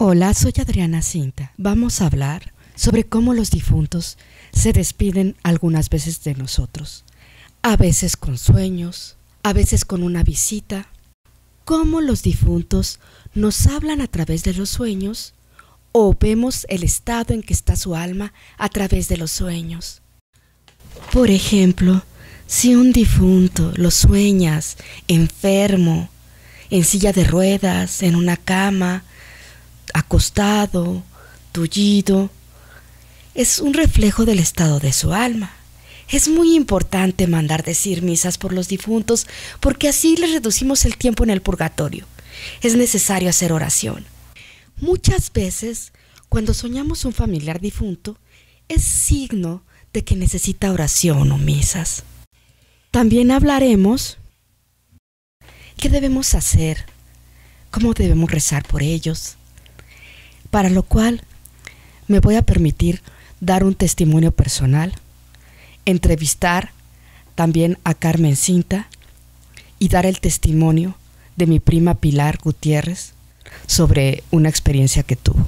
Hola, soy Adriana Cinta. Vamos a hablar sobre cómo los difuntos se despiden algunas veces de nosotros. A veces con sueños, a veces con una visita. Cómo los difuntos nos hablan a través de los sueños o vemos el estado en que está su alma a través de los sueños. Por ejemplo, si un difunto lo sueñas enfermo, en silla de ruedas, en una cama, acostado, tullido, es un reflejo del estado de su alma. Es muy importante mandar decir misas por los difuntos porque así les reducimos el tiempo en el purgatorio. Es necesario hacer oración. Muchas veces, cuando soñamos un familiar difunto, es signo de que necesita oración o misas. También hablaremos qué debemos hacer, cómo debemos rezar por ellos, para lo cual me voy a permitir dar un testimonio personal, entrevistar también a Carmen Cinta y dar el testimonio de mi prima Pilar Gutiérrez sobre una experiencia que tuvo.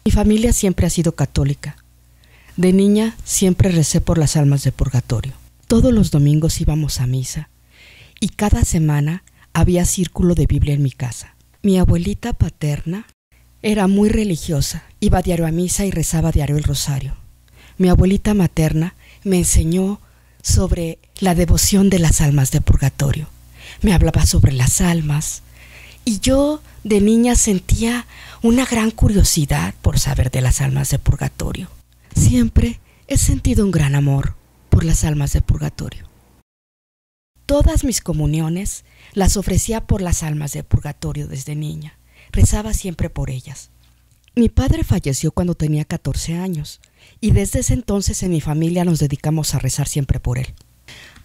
Mi familia siempre ha sido católica. De niña siempre recé por las almas de purgatorio. Todos los domingos íbamos a misa y cada semana había círculo de Biblia en mi casa. Mi abuelita paterna era muy religiosa, iba diario a misa y rezaba diario el rosario. Mi abuelita materna me enseñó sobre la devoción de las almas de purgatorio. Me hablaba sobre las almas y yo de niña sentía una gran curiosidad por saber de las almas de purgatorio. Siempre he sentido un gran amor por las almas de purgatorio. Todas mis comuniones las ofrecía por las almas de purgatorio desde niña. Rezaba siempre por ellas. Mi padre falleció cuando tenía 14 años y desde ese entonces en mi familia nos dedicamos a rezar siempre por él.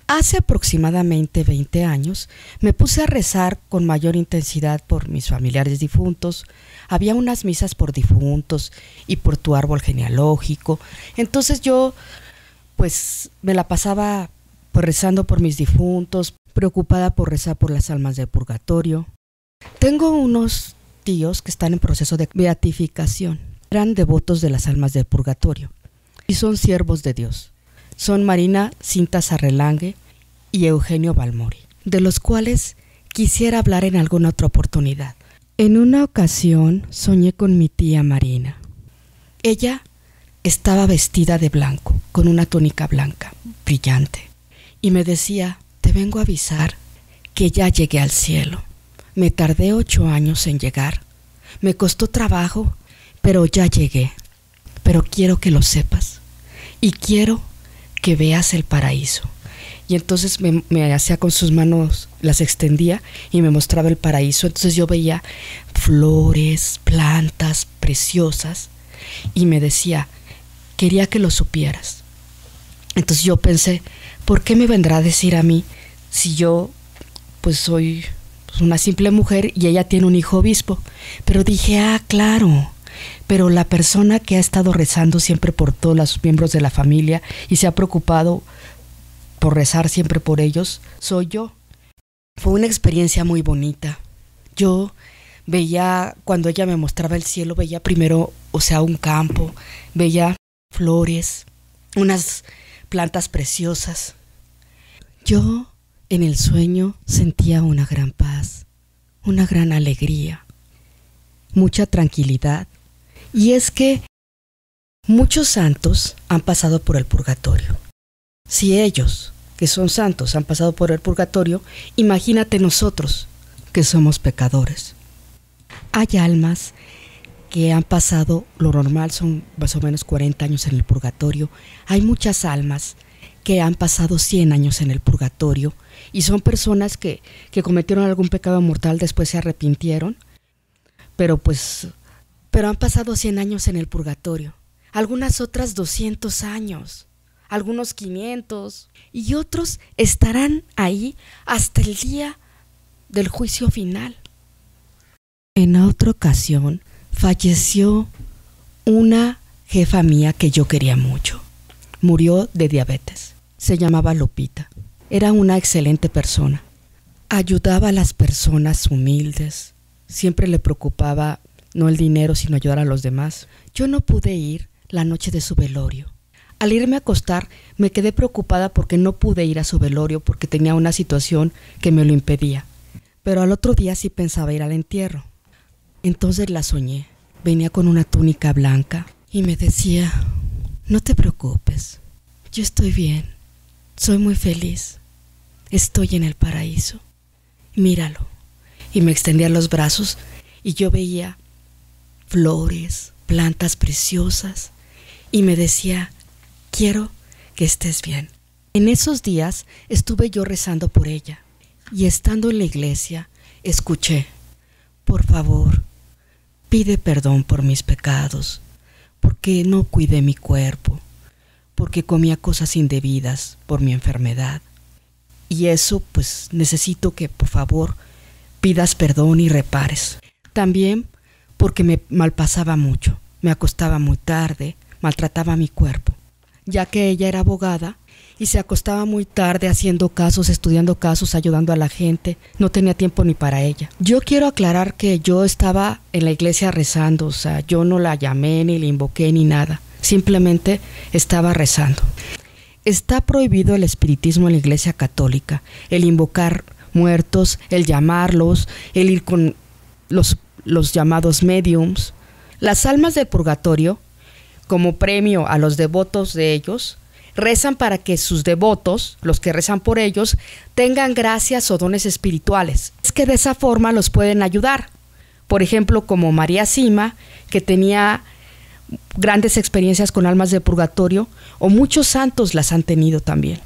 Hace aproximadamente 20 años me puse a rezar con mayor intensidad por mis familiares difuntos. Había unas misas por difuntos y por tu árbol genealógico. Entonces yo pues me la pasaba rezando por mis difuntos, preocupada por rezar por las almas de purgatorio. Tengo unos tíos que están en proceso de beatificación. Eran devotos de las almas de purgatorio y son siervos de Dios. Son Marina Cinta Sarrelangue y Eugenio Balmori, de los cuales quisiera hablar en alguna otra oportunidad. En una ocasión soñé con mi tía Marina. Ella estaba vestida de blanco, con una túnica blanca, brillante, y me decía: te vengo a avisar que ya llegué al cielo. Me tardé 8 años en llegar. Me costó trabajo, pero ya llegué. Pero quiero que lo sepas. Y quiero que veas el paraíso. Y entonces me hacía con sus manos, las extendía y me mostraba el paraíso. Entonces yo veía flores, plantas preciosas. Y me decía: quería que lo supieras. Entonces yo pensé: ¿por qué me vendrá a decir a mí si yo pues soy una simple mujer y ella tiene un hijo obispo? Pero dije: claro, pero la persona que ha estado rezando siempre por todos los miembros de la familia y se ha preocupado por rezar siempre por ellos, soy yo. Fue una experiencia muy bonita. Yo veía, cuando ella me mostraba el cielo, veía primero, un campo, veía flores, unas plantas preciosas. Yo en el sueño sentía una gran paz, una gran alegría, mucha tranquilidad. Y es que muchos santos han pasado por el purgatorio. Si ellos, que son santos, han pasado por el purgatorio, imagínate nosotros, que somos pecadores. Hay almas que han pasado, lo normal son más o menos 40 años en el purgatorio. Hay muchas almas que han pasado 100 años en el purgatorio y son personas que cometieron algún pecado mortal, después se arrepintieron, pero han pasado 100 años en el purgatorio. Algunas otras 200 años, algunos 500, y otros estarán ahí hasta el día del juicio final. En otra ocasión falleció una jefa mía que yo quería mucho. Murió de diabetes. Se llamaba Lupita. Era una excelente persona. Ayudaba a las personas humildes. Siempre le preocupaba no el dinero, sino ayudar a los demás. Yo no pude ir la noche de su velorio. Al irme a acostar, me quedé preocupada porque no pude ir a su velorio porque tenía una situación que me lo impedía. Pero al otro día sí pensaba ir al entierro. Entonces la soñé. Venía con una túnica blanca y me decía: no te preocupes, yo estoy bien, soy muy feliz, estoy en el paraíso, míralo. Y me extendía los brazos y yo veía flores, plantas preciosas y me decía: quiero que estés bien. En esos días estuve yo rezando por ella y estando en la iglesia escuché: por favor, pide perdón por mis pecados, porque no cuidé mi cuerpo, porque comía cosas indebidas por mi enfermedad. Y eso, pues, necesito que por favor pidas perdón y repares. También porque me malpasaba mucho, me acostaba muy tarde, maltrataba mi cuerpo, ya que ella era abogada y se acostaba muy tarde haciendo casos, estudiando casos, ayudando a la gente. No tenía tiempo ni para ella. Yo quiero aclarar que yo estaba en la iglesia rezando, o sea, yo no la llamé, ni la invoqué, ni nada. Simplemente estaba rezando. Está prohibido el espiritismo en la iglesia católica, el invocar muertos, el llamarlos, el ir con los llamados mediums. Las almas del purgatorio, como premio a los devotos de ellos, rezan para que sus devotos, los que rezan por ellos, tengan gracias o dones espirituales. Es que de esa forma los pueden ayudar. Por ejemplo, como María Sima, que tenía grandes experiencias con almas de purgatorio, o muchos santos las han tenido también.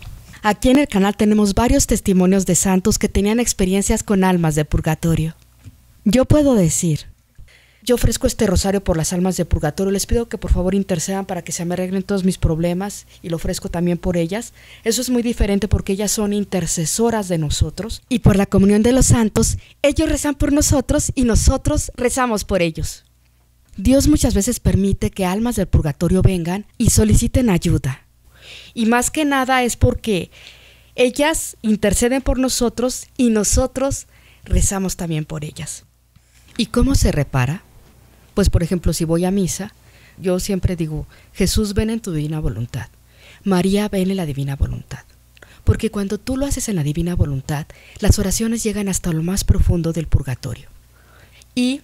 Aquí en el canal tenemos varios testimonios de santos que tenían experiencias con almas de purgatorio. Yo puedo decir: yo ofrezco este rosario por las almas de purgatorio, les pido que por favor intercedan para que se me arreglen todos mis problemas y lo ofrezco también por ellas. Eso es muy diferente porque ellas son intercesoras de nosotros y por la comunión de los santos, ellos rezan por nosotros y nosotros rezamos por ellos. Dios muchas veces permite que almas del purgatorio vengan y soliciten ayuda. Y más que nada es porque ellas interceden por nosotros y nosotros rezamos también por ellas. ¿Y cómo se repara? Pues por ejemplo, si voy a misa, yo siempre digo: Jesús, ven en tu divina voluntad. María, ven en la divina voluntad. Porque cuando tú lo haces en la divina voluntad, las oraciones llegan hasta lo más profundo del purgatorio. Y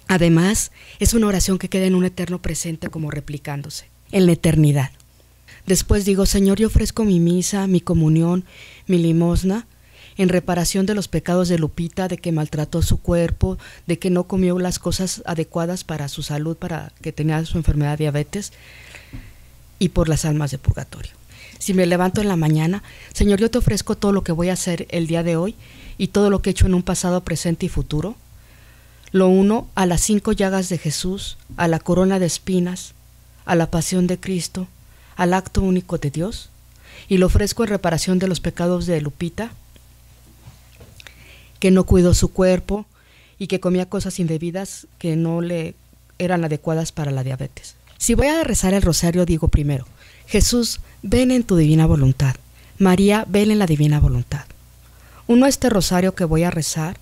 además, es una oración que queda en un eterno presente como replicándose, en la eternidad. Después digo: Señor, yo ofrezco mi misa, mi comunión, mi limosna, en reparación de los pecados de Lupita, de que maltrató su cuerpo, de que no comió las cosas adecuadas para su salud, para que tenía su enfermedad de diabetes, y por las almas de purgatorio. Si me levanto en la mañana: Señor, yo te ofrezco todo lo que voy a hacer el día de hoy y todo lo que he hecho en un pasado, presente y futuro. Lo uno a las 5 llagas de Jesús, a la corona de espinas, a la pasión de Cristo, al acto único de Dios, y lo ofrezco en reparación de los pecados de Lupita, que no cuidó su cuerpo y que comía cosas indebidas que no le eran adecuadas para la diabetes. Si voy a rezar el rosario, digo primero: Jesús, ven en tu divina voluntad. María, ven en la divina voluntad. Uno, este rosario que voy a rezar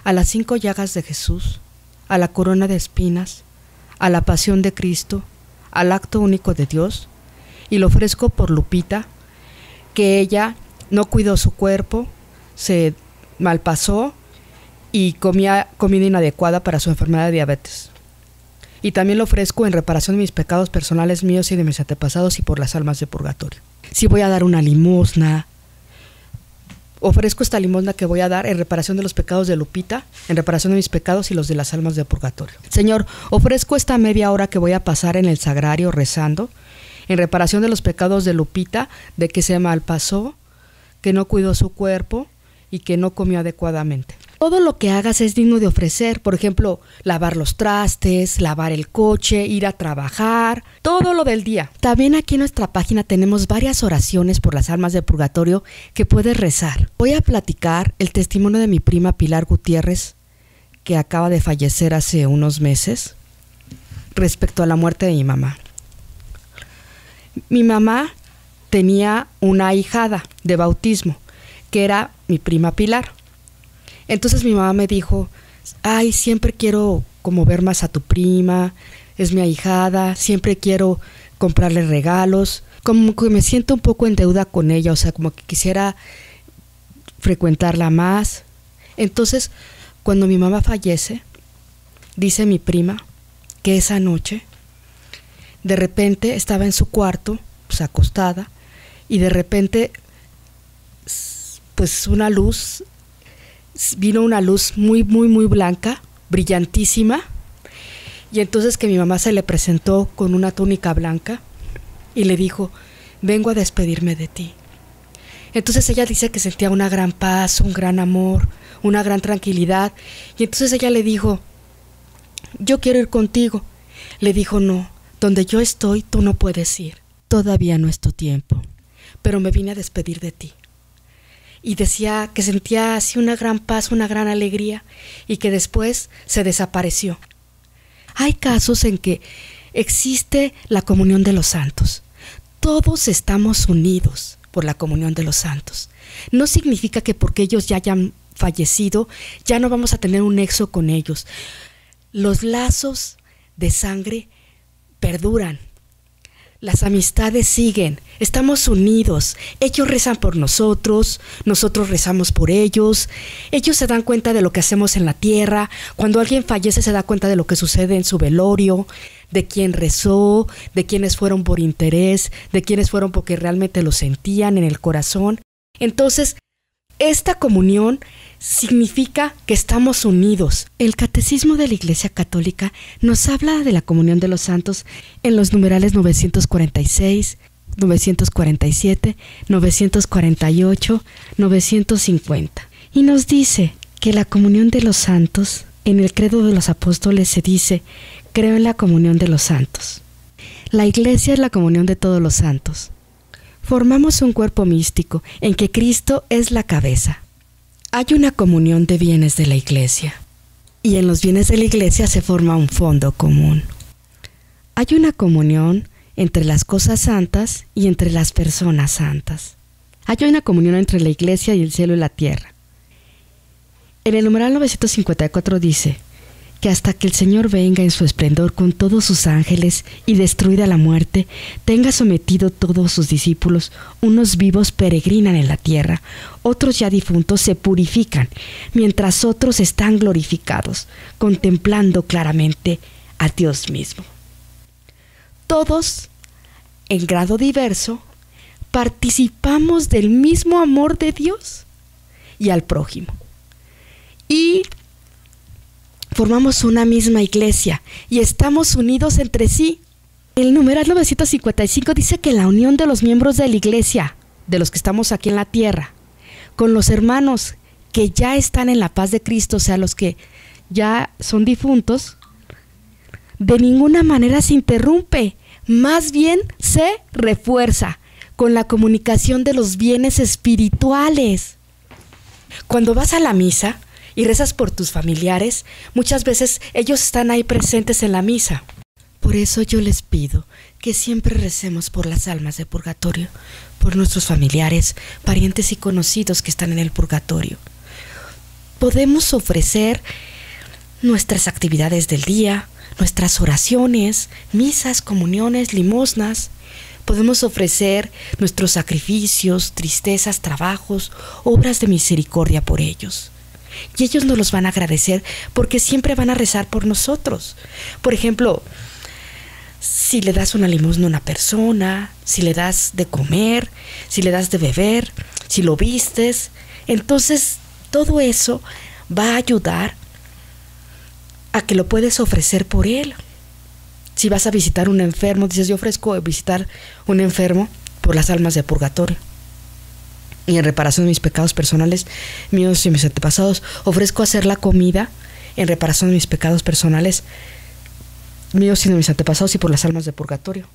a las 5 llagas de Jesús, a la corona de espinas, a la pasión de Cristo, al acto único de Dios, y lo ofrezco por Lupita, que ella no cuidó su cuerpo, se malpasó y comía comida inadecuada para su enfermedad de diabetes. Y también lo ofrezco en reparación de mis pecados personales míos y de mis antepasados y por las almas de purgatorio. Si voy a dar una limosna, ofrezco esta limosna que voy a dar en reparación de los pecados de Lupita, en reparación de mis pecados y los de las almas de purgatorio. Señor, ofrezco esta media hora que voy a pasar en el sagrario rezando, en reparación de los pecados de Lupita, de que se malpasó, que no cuidó su cuerpo y que no comió adecuadamente. Todo lo que hagas es digno de ofrecer, por ejemplo, lavar los trastes, lavar el coche, ir a trabajar, todo lo del día. También aquí en nuestra página tenemos varias oraciones por las almas de purgatorio que puedes rezar. Voy a platicar el testimonio de mi prima Pilar Gutiérrez, que acaba de fallecer hace unos meses, respecto a la muerte de mi mamá. Mi mamá tenía una ahijada de bautismo, que era mi prima Pilar. Entonces mi mamá me dijo: ay, siempre quiero como ver más a tu prima, es mi ahijada, siempre quiero comprarle regalos, como que me siento un poco en deuda con ella, o sea, como que quisiera frecuentarla más. Entonces, cuando mi mamá fallece, dice mi prima que esa noche, de repente estaba en su cuarto, pues acostada, y de repente, pues vino una luz muy, muy, muy blanca, brillantísima, y entonces que mi mamá se le presentó con una túnica blanca y le dijo: vengo a despedirme de ti. Entonces ella dice que sentía una gran paz, un gran amor, una gran tranquilidad, y entonces ella le dijo: yo quiero ir contigo. Le dijo: no, donde yo estoy tú no puedes ir, todavía no es tu tiempo, pero me vine a despedir de ti. Y decía que sentía así una gran paz, una gran alegría, y que después se desapareció. Hay casos en que existe la comunión de los santos. Todos estamos unidos por la comunión de los santos. No significa que porque ellos ya hayan fallecido, ya no vamos a tener un nexo con ellos. Los lazos de sangre perduran. Las amistades siguen, estamos unidos, ellos rezan por nosotros, nosotros rezamos por ellos se dan cuenta de lo que hacemos en la tierra, cuando alguien fallece se da cuenta de lo que sucede en su velorio, de quién rezó, de quiénes fueron por interés, de quiénes fueron porque realmente lo sentían en el corazón. Entonces, esta comunión significa que estamos unidos. El Catecismo de la Iglesia Católica nos habla de la comunión de los santos en los numerales 946, 947, 948, 950. Y nos dice que la comunión de los santos, en el credo de los apóstoles se dice: creo en la comunión de los santos. La Iglesia es la comunión de todos los santos. Formamos un cuerpo místico en que Cristo es la cabeza. Hay una comunión de bienes de la Iglesia, y en los bienes de la Iglesia se forma un fondo común. Hay una comunión entre las cosas santas y entre las personas santas. Hay una comunión entre la Iglesia y el cielo y la tierra. En el numeral 954 dice que hasta que el Señor venga en su esplendor con todos sus ángeles y destruida la muerte, tenga sometido todos sus discípulos, unos vivos peregrinan en la tierra, otros ya difuntos se purifican, mientras otros están glorificados, contemplando claramente a Dios mismo. Todos, en grado diverso, participamos del mismo amor de Dios y al prójimo. Y formamos una misma iglesia y estamos unidos entre sí. El numeral 955 dice que la unión de los miembros de la iglesia, de los que estamos aquí en la tierra, con los hermanos que ya están en la paz de Cristo, o sea, los que ya son difuntos, de ninguna manera se interrumpe, más bien se refuerza con la comunicación de los bienes espirituales. Cuando vas a la misa y rezas por tus familiares, muchas veces ellos están ahí presentes en la misa. Por eso yo les pido que siempre recemos por las almas de purgatorio, por nuestros familiares, parientes y conocidos que están en el purgatorio. Podemos ofrecer nuestras actividades del día, nuestras oraciones, misas, comuniones, limosnas. Podemos ofrecer nuestros sacrificios, tristezas, trabajos, obras de misericordia por ellos. Y ellos nos los van a agradecer porque siempre van a rezar por nosotros. Por ejemplo, si le das una limosna a una persona, si le das de comer, si le das de beber, si lo vistes, entonces todo eso va a ayudar a que lo puedes ofrecer por él. Si vas a visitar un enfermo, dices: yo ofrezco visitar un enfermo por las almas de purgatorio. Y en reparación de mis pecados personales, míos y mis antepasados, ofrezco hacer la comida en reparación de mis pecados personales, míos y de mis antepasados y por las almas de purgatorio.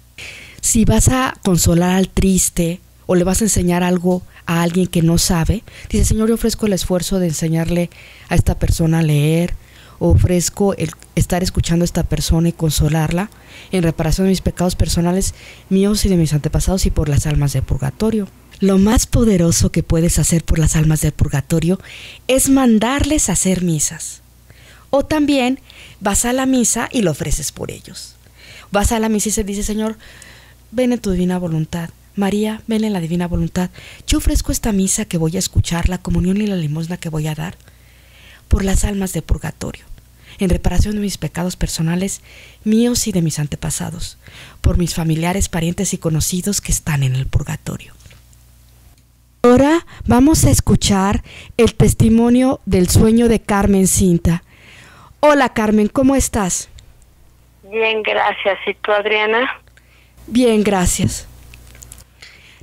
Si vas a consolar al triste o le vas a enseñar algo a alguien que no sabe, dices: Señor, yo ofrezco el esfuerzo de enseñarle a esta persona a leer, o ofrezco el estar escuchando a esta persona y consolarla en reparación de mis pecados personales, míos y de mis antepasados y por las almas de purgatorio. Lo más poderoso que puedes hacer por las almas del purgatorio es mandarles a hacer misas. O también vas a la misa y lo ofreces por ellos. Vas a la misa y se dice: Señor, ven en tu divina voluntad. María, ven en la divina voluntad. Yo ofrezco esta misa que voy a escuchar, la comunión y la limosna que voy a dar, por las almas de purgatorio, en reparación de mis pecados personales, míos y de mis antepasados, por mis familiares, parientes y conocidos que están en el purgatorio. Ahora vamos a escuchar el testimonio del sueño de Carmen Cinta. Hola Carmen, ¿cómo estás? Bien, gracias. ¿Y tú, Adriana? Bien, gracias.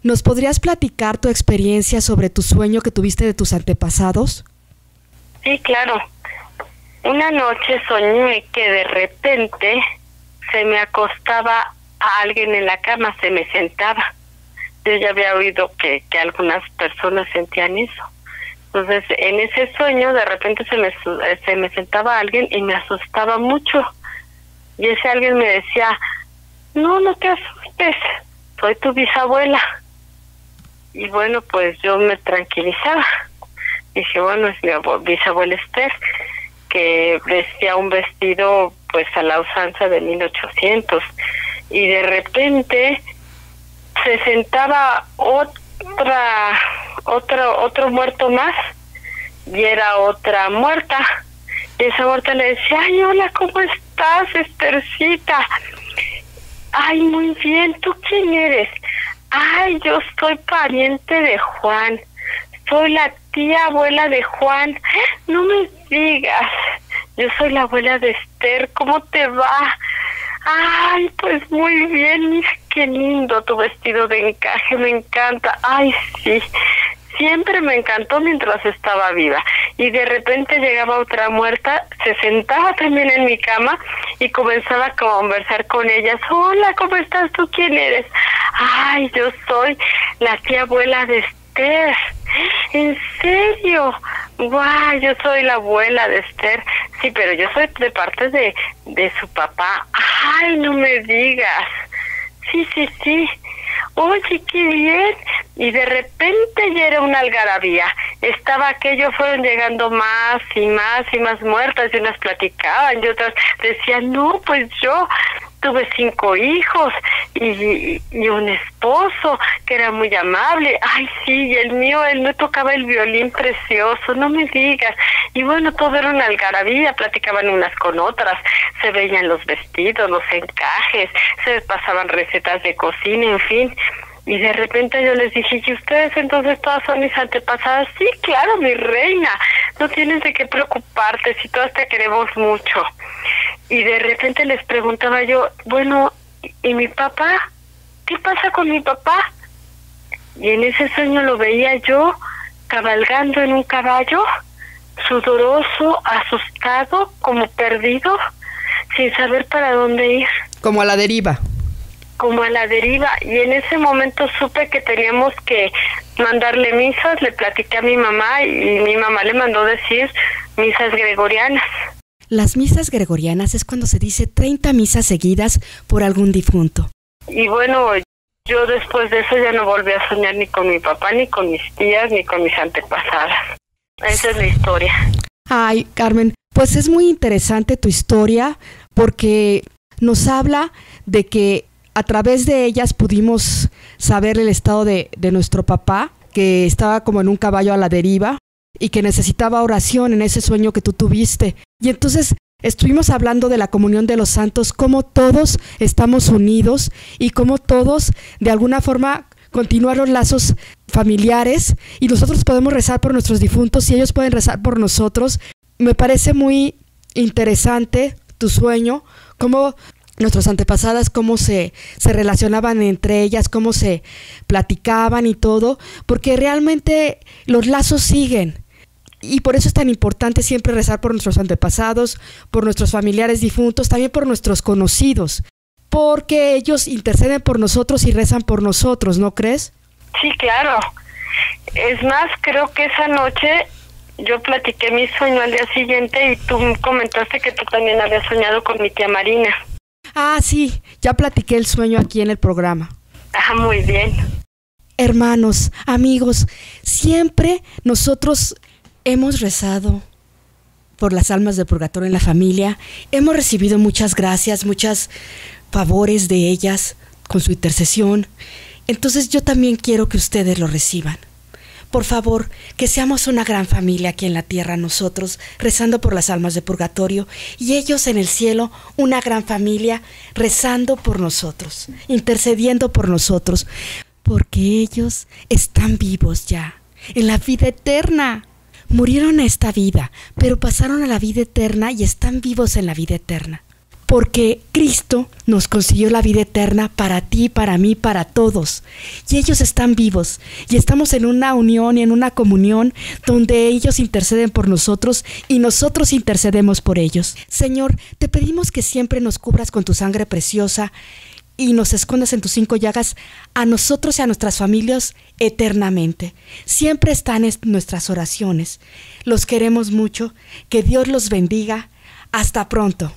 ¿Nos podrías platicar tu experiencia sobre tu sueño que tuviste de tus antepasados? Sí, claro. Una noche soñé que de repente se me acostaba a alguien en la cama, se me sentaba. Yo ya había oído que algunas personas sentían eso. Entonces, en ese sueño, de repente se me sentaba alguien y me asustaba mucho. Y ese alguien me decía: no te asustes, soy tu bisabuela. Y bueno, pues yo me tranquilizaba. Dije, bueno, es mi bisabuela Esther, que vestía un vestido pues a la usanza de 1800. Y de repente se sentaba otro muerto más, y era otra muerta. Y esa muerta le decía: ay, hola, ¿cómo estás, Esthercita? Ay, muy bien, ¿tú quién eres? Ay, yo soy pariente de Juan, soy la tía abuela de Juan. No me digas, yo soy la abuela de Esther, ¿cómo te va? Ay, pues muy bien, mira qué lindo tu vestido de encaje, me encanta. Ay, sí, siempre me encantó mientras estaba viva. Y de repente llegaba otra muerta, se sentaba también en mi cama y comenzaba a conversar con ellas. Hola, ¿cómo estás? ¿Tú quién eres? Ay, yo soy la tía abuela de Esther. ¿En serio? Guau, yo soy la abuela de Esther. Sí, pero yo soy de parte de su papá. Ay, no me digas. Sí. Oye, qué bien. Y de repente ya era una algarabía. Estaba aquello, fueron llegando más y más muertas, y unas platicaban y otras decían: no, pues yo tuve 5 hijos y un esposo que era muy amable. Ay, sí, y el mío, él me tocaba el violín precioso, no me digas. Y bueno, todo era una algarabía, platicaban unas con otras, se veían los vestidos, los encajes, se pasaban recetas de cocina, en fin. Y de repente yo les dije: ¿y ustedes entonces todas son mis antepasadas? Sí, claro, mi reina, no tienes de qué preocuparte, si todas te queremos mucho. Y de repente les preguntaba yo: bueno, ¿y mi papá? ¿Qué pasa con mi papá? Y en ese sueño lo veía yo cabalgando en un caballo, sudoroso, asustado, como perdido, sin saber para dónde ir. Como a la deriva. Como a la deriva. Y en ese momento supe que teníamos que mandarle misas, le platiqué a mi mamá y mi mamá le mandó decir misas gregorianas. Las misas gregorianas es cuando se dice 30 misas seguidas por algún difunto. Y bueno, yo después de eso ya no volví a soñar ni con mi papá, ni con mis tías, ni con mis antepasadas. Esa es la historia. Ay, Carmen, pues es muy interesante tu historia, porque nos habla de que a través de ellas pudimos saber el estado de nuestro papá, que estaba como en un caballo a la deriva y que necesitaba oración en ese sueño que tú tuviste. Y entonces estuvimos hablando de la comunión de los santos, cómo todos estamos unidos y cómo todos de alguna forma continúan los lazos familiares, y nosotros podemos rezar por nuestros difuntos y ellos pueden rezar por nosotros. Me parece muy interesante tu sueño, cómo nuestras antepasadas, cómo se relacionaban entre ellas, cómo se platicaban y todo, porque realmente los lazos siguen. Y por eso es tan importante siempre rezar por nuestros antepasados, por nuestros familiares difuntos, también por nuestros conocidos, porque ellos interceden por nosotros y rezan por nosotros, ¿no crees? Sí, claro. Es más, creo que esa noche yo platiqué mi sueño al día siguiente y tú comentaste que tú también habías soñado con mi tía Marina. Ah, sí, ya platiqué el sueño aquí en el programa. Ah, muy bien. Hermanos, amigos, siempre nosotros hemos rezado por las almas de purgatorio en la familia. Hemos recibido muchas gracias, muchos favores de ellas con su intercesión. Entonces yo también quiero que ustedes lo reciban. Por favor, que seamos una gran familia aquí en la tierra nosotros, rezando por las almas de purgatorio, y ellos en el cielo, una gran familia, rezando por nosotros, intercediendo por nosotros, porque ellos están vivos ya, en la vida eterna. Murieron a esta vida, pero pasaron a la vida eterna y están vivos en la vida eterna. Porque Cristo nos consiguió la vida eterna para ti, para mí, para todos. Y ellos están vivos. Y estamos en una unión y en una comunión donde ellos interceden por nosotros y nosotros intercedemos por ellos. Señor, te pedimos que siempre nos cubras con tu sangre preciosa y nos escondas en tus 5 llagas a nosotros y a nuestras familias eternamente. Siempre están en nuestras oraciones. Los queremos mucho. Que Dios los bendiga. Hasta pronto.